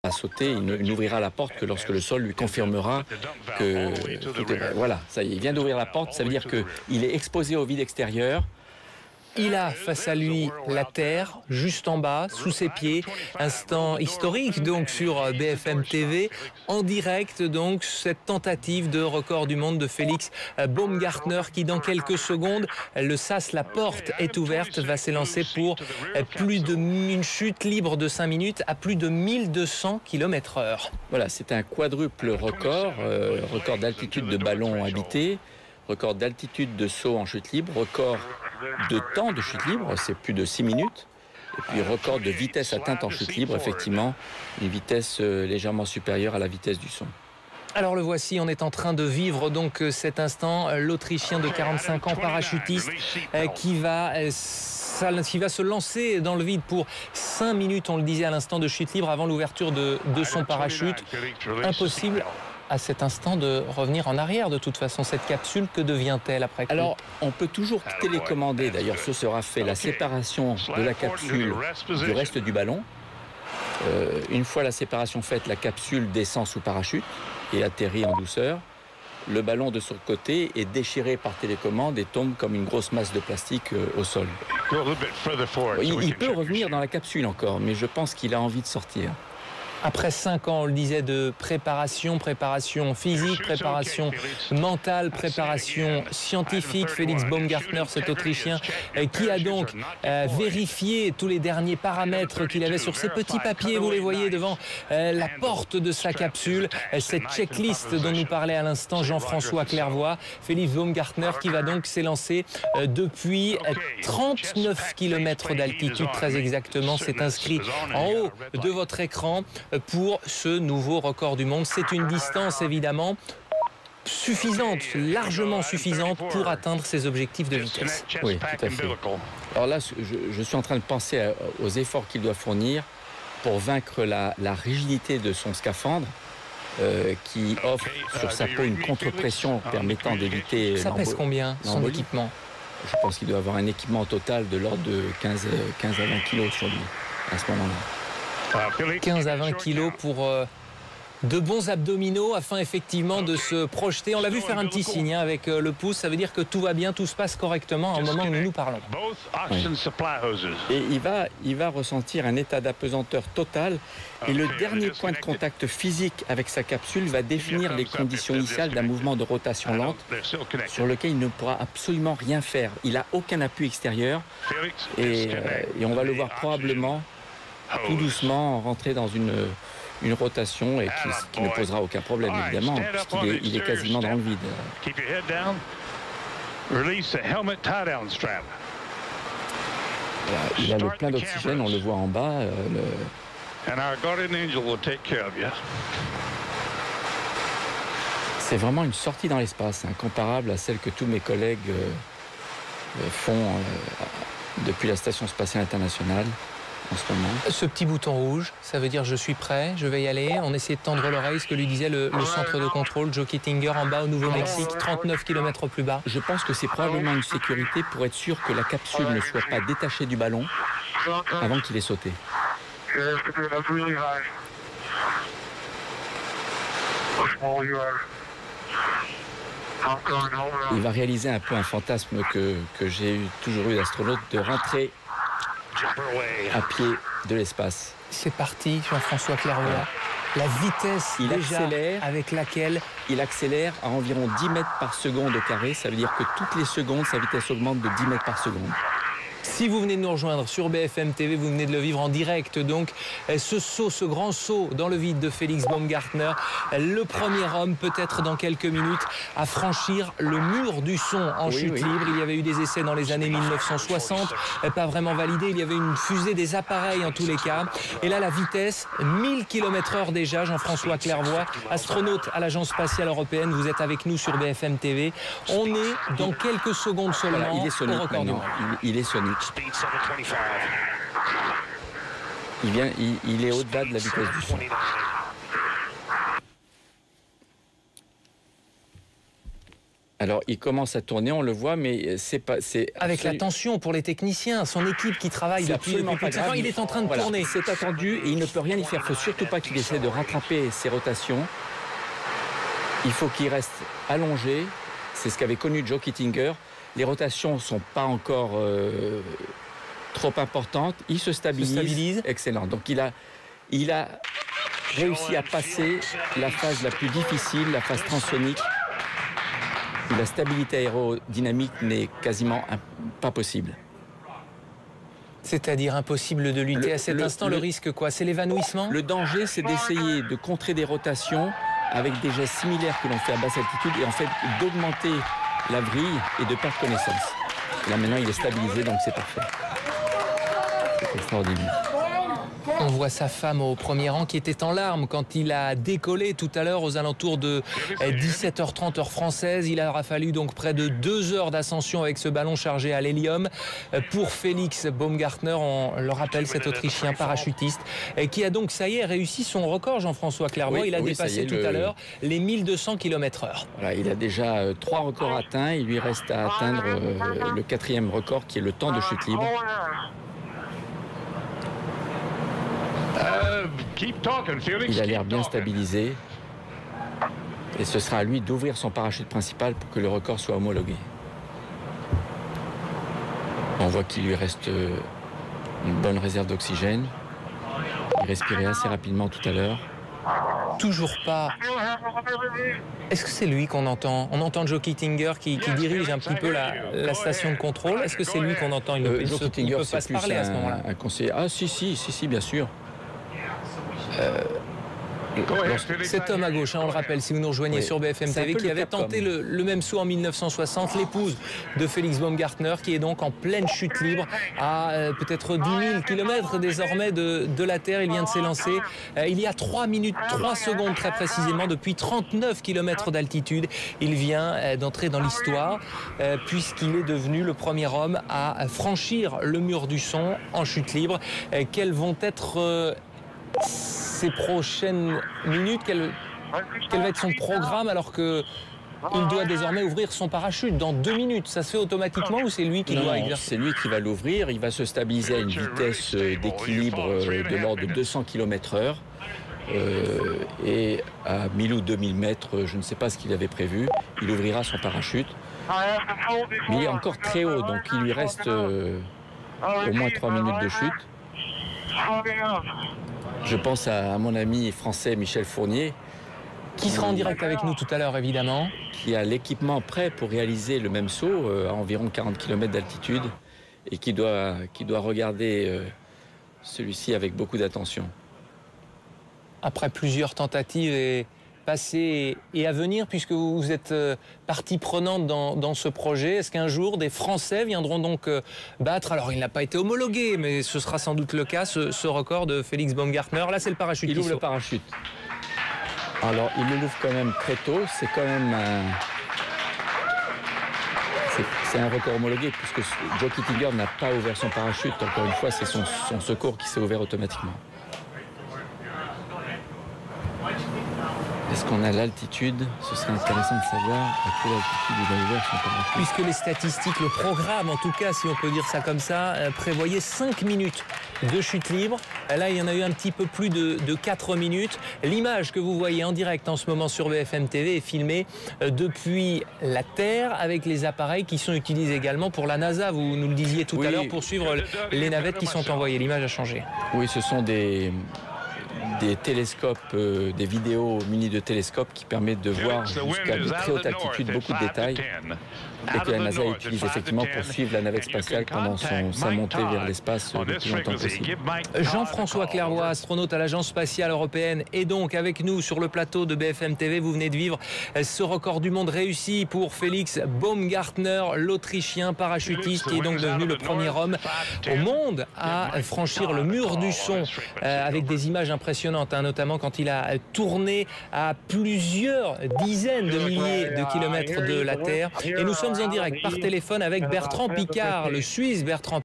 pas sauter, il n'ouvrira la porte que lorsque le sol lui confirmera que voilà, ça y est, il vient d'ouvrir la porte, ça veut dire qu'il est exposé au vide extérieur. Il a face à lui la terre, juste en bas, sous ses pieds. Instant historique donc sur BFM TV. En direct donc cette tentative de record du monde de Félix Baumgartner qui dans quelques secondes, le sas, la porte est ouverte, va s'élancer pour une chute libre de 5 minutes à plus de 1200 km/h. Voilà, c'est un quadruple record, record d'altitude de ballon habité, record d'altitude de saut en chute libre, record de temps de chute libre, c'est plus de 6 minutes. Et puis record de vitesse atteinte en chute libre, effectivement, une vitesse légèrement supérieure à la vitesse du son. Alors le voici, on est en train de vivre donc cet instant, l'Autrichien de 45 ans, parachutiste, qui va se lancer dans le vide pour 5 minutes, on le disait à l'instant, de chute libre avant l'ouverture de son parachute. Impossible à cet instant de revenir en arrière. De toute façon, cette capsule, que devient-elle après coup? Alors, on peut toujours télécommander. D'ailleurs, ce sera fait, la séparation de la capsule du reste du ballon. Une fois la séparation faite, la capsule descend sous parachute et atterrit en douceur. Le ballon de son côté est déchiré par télécommande et tombe comme une grosse masse de plastique au sol. Il peut revenir dans la capsule encore, mais je pense qu'il a envie de sortir. Après 5 ans, on le disait, de préparation physique, préparation mentale, préparation scientifique, Félix Baumgartner, cet Autrichien, qui a donc vérifié tous les derniers paramètres qu'il avait sur ses petits papiers, vous les voyez devant la porte de sa capsule, cette checklist dont nous parlait à l'instant Jean-François Clairvoy. Félix Baumgartner qui va donc s'élancer depuis 39 km d'altitude, très exactement, c'est inscrit en haut de votre écran pour ce nouveau record du monde. C'est une distance évidemment suffisante, largement suffisante pour atteindre ses objectifs de vitesse. Oui, tout à fait. Alors là, je suis en train de penser aux efforts qu'il doit fournir pour vaincre la rigidité de son scaphandre qui offre sur sa peau une contre-pression permettant d'éviter... Ça pèse combien, son équipement? Je pense qu'il doit avoir un équipement total de l'ordre de 15 à 20 kilos sur lui à ce moment-là. 15 à 20 kilos pour de bons abdominaux afin effectivement de se projeter. On l'a vu faire un petit signe avec le pouce, ça veut dire que tout va bien, tout se passe correctement au moment où nous nous parlons. Oui. Et il va ressentir un état d'apesanteur total et le dernier point de contact physique avec sa capsule va définir les conditions initiales d'un mouvement de rotation lente sur lequel il ne pourra absolument rien faire. Il n'a aucun appui extérieur et on va le voir probablement tout doucement rentrer dans une rotation et qui ne posera aucun problème évidemment puisqu'il est quasiment dans le vide. Voilà, il a le plein d'oxygène, on le voit en bas. C'est vraiment une sortie dans l'espace, comparable à celle que tous mes collègues font depuis la Station spatiale internationale. En ce moment. Ce petit bouton rouge, ça veut dire je suis prêt, je vais y aller. On essaie de tendre l'oreille, ce que lui disait le centre de contrôle, Joe Kittinger, en bas au Nouveau-Mexique, 39 km plus bas. Je pense que c'est probablement une sécurité pour être sûr que la capsule ne soit pas détachée du ballon avant qu'il ait sauté. Il va réaliser un peu un fantasme que j'ai toujours eu d'astronaute, de rentrer à pied de l'espace. C'est parti, Jean-François Clairvoy. La vitesse avec laquelle il accélère à environ 10 mètres par seconde au carré. Ça veut dire que toutes les secondes, sa vitesse augmente de 10 mètres par seconde. Si vous venez de nous rejoindre sur BFM TV, vous venez de le vivre en direct. Donc, ce grand saut dans le vide de Félix Baumgartner, le premier homme, peut-être dans quelques minutes, à franchir le mur du son en chute libre. Il y avait eu des essais dans les années 1960, pas vraiment validés. Il y avait une fusée des appareils en tous les cas. Et là, la vitesse, 1000 km/h déjà, Jean-François Clairvoy, astronaute à l'Agence spatiale européenne. Vous êtes avec nous sur BFM TV. On est dans quelques secondes seulement. Voilà, il est sonique maintenant. Il est sonique. Il est au-delà de la vitesse du son. Alors, il commence à tourner, on le voit, mais c'est pas... Avec la tension pour les techniciens, son équipe qui travaille depuis plus de 5 ans, il est en train de tourner. C'est attendu et il ne peut rien y faire. Il ne faut surtout pas qu'il essaie de rattraper ses rotations. Il faut qu'il reste allongé. C'est ce qu'avait connu Joe Kittinger. Les rotations ne sont pas encore trop importantes. Il se stabilise. Excellent. Donc, il a réussi à passer la phase la plus difficile, la phase transsonique. La stabilité aérodynamique n'est quasiment pas possible. C'est-à-dire impossible de lutter à cet instant. Le risque, quoi? C'est l'évanouissement? Le danger, c'est d'essayer de contrer des rotations avec des gestes similaires que l'on fait à basse altitude et en fait d'augmenter la vrille et de perdre connaissance. Là maintenant, il est stabilisé, donc c'est parfait. C'est extraordinaire. On voit sa femme au premier rang qui était en larmes quand il a décollé tout à l'heure aux alentours de 17h30 heure française. Il aura fallu donc près de 2 heures d'ascension avec ce ballon chargé à l'hélium pour Félix Baumgartner. On le rappelle, cet Autrichien parachutiste qui a donc, ça y est, réussi son record, Jean-François Clermont. Il a dépassé tout à l'heure les 1200 km/h. Voilà, il a déjà 3 records atteints. Il lui reste à atteindre le 4e record qui est le temps de chute libre. Il a l'air bien stabilisé et ce sera à lui d'ouvrir son parachute principal pour que le record soit homologué. On voit qu'il lui reste une bonne réserve d'oxygène. Il respirait assez rapidement tout à l'heure. Toujours pas. Est-ce que c'est lui qu'on entend? On entend Joe Kittinger qui dirige un petit peu la station de contrôle. Est-ce que c'est lui qu'on entend? Joe Kittinger, c'est pas se parler à ce moment-là. Un conseiller. Ah si, bien sûr. Cet homme à gauche, on le rappelle, si vous nous rejoignez sur BFM TV, qui avait tenté le même saut en 1960, l'épouse de Félix Baumgartner, qui est donc en pleine chute libre à peut-être 10 000 km désormais de la Terre. Il vient de s'élancer il y a 3 minutes 3 secondes très précisément, depuis 39 km d'altitude. Il vient d'entrer dans l'histoire puisqu'il est devenu le premier homme à franchir le mur du son en chute libre. Quels vont être ces prochaines minutes, quel va être son programme alors qu'il doit désormais ouvrir son parachute dans 2 minutes? Ça se fait automatiquement ou c'est lui qui doit exercer? C'est lui qui va l'ouvrir. Il va se stabiliser à une vitesse d'équilibre de l'ordre de 200 km/h. Et à 1000 ou 2000 mètres, je ne sais pas ce qu'il avait prévu, il ouvrira son parachute. Mais il est encore très haut, donc il lui reste au moins 3 minutes de chute. Je pense à mon ami français Michel Fournier. Qui sera en direct avec nous tout à l'heure, évidemment. Qui a l'équipement prêt pour réaliser le même saut à environ 40 km d'altitude et qui doit regarder celui-ci avec beaucoup d'attention. Après plusieurs tentatives passées et à venir, puisque vous êtes partie prenante dans ce projet, est-ce qu'un jour des Français viendront donc battre, alors il n'a pas été homologué, mais ce sera sans doute le cas, ce record de Félix Baumgartner? Là, c'est le parachute. Il ouvre le parachute. Alors, il l'ouvre quand même très tôt. C'est quand même c'est un record homologué, puisque Joe Kittinger n'a pas ouvert son parachute. Encore une fois, c'est son secours qui s'est ouvert automatiquement. Est-ce qu'on a l'altitude? Ce serait intéressant de savoir à quelle altitude il a ouvert son parachute. Puisque les statistiques, le programme en tout cas, si on peut dire ça comme ça, prévoyait 5 minutes de chute libre. Là, il y en a eu un petit peu plus de 4 minutes. L'image que vous voyez en direct en ce moment sur BFM TV est filmée depuis la Terre avec les appareils qui sont utilisés également pour la NASA. Vous nous le disiez tout à l'heure, pour suivre les navettes qui sont envoyées. L'image a changé. Oui, ce sont des télescopes, des vidéos munis de télescopes qui permettent de voir jusqu'à de très haute altitude beaucoup de détails et que la NASA utilise effectivement pour suivre la navette spatiale pendant sa montée vers l'espace le plus longtemps possible. Jean-François Clermont, astronaute à l'Agence spatiale européenne, est donc avec nous sur le plateau de BFM TV. Vous venez de vivre ce record du monde réussi pour Félix Baumgartner, l'Autrichien parachutiste, qui est donc devenu le premier homme au monde à franchir le mur du son avec des images impressionnantes, notamment quand il a tourné à plusieurs dizaines de milliers de kilomètres de la Terre. Et nous sommes en direct par téléphone avec Bertrand Piccard, le Suisse Bertrand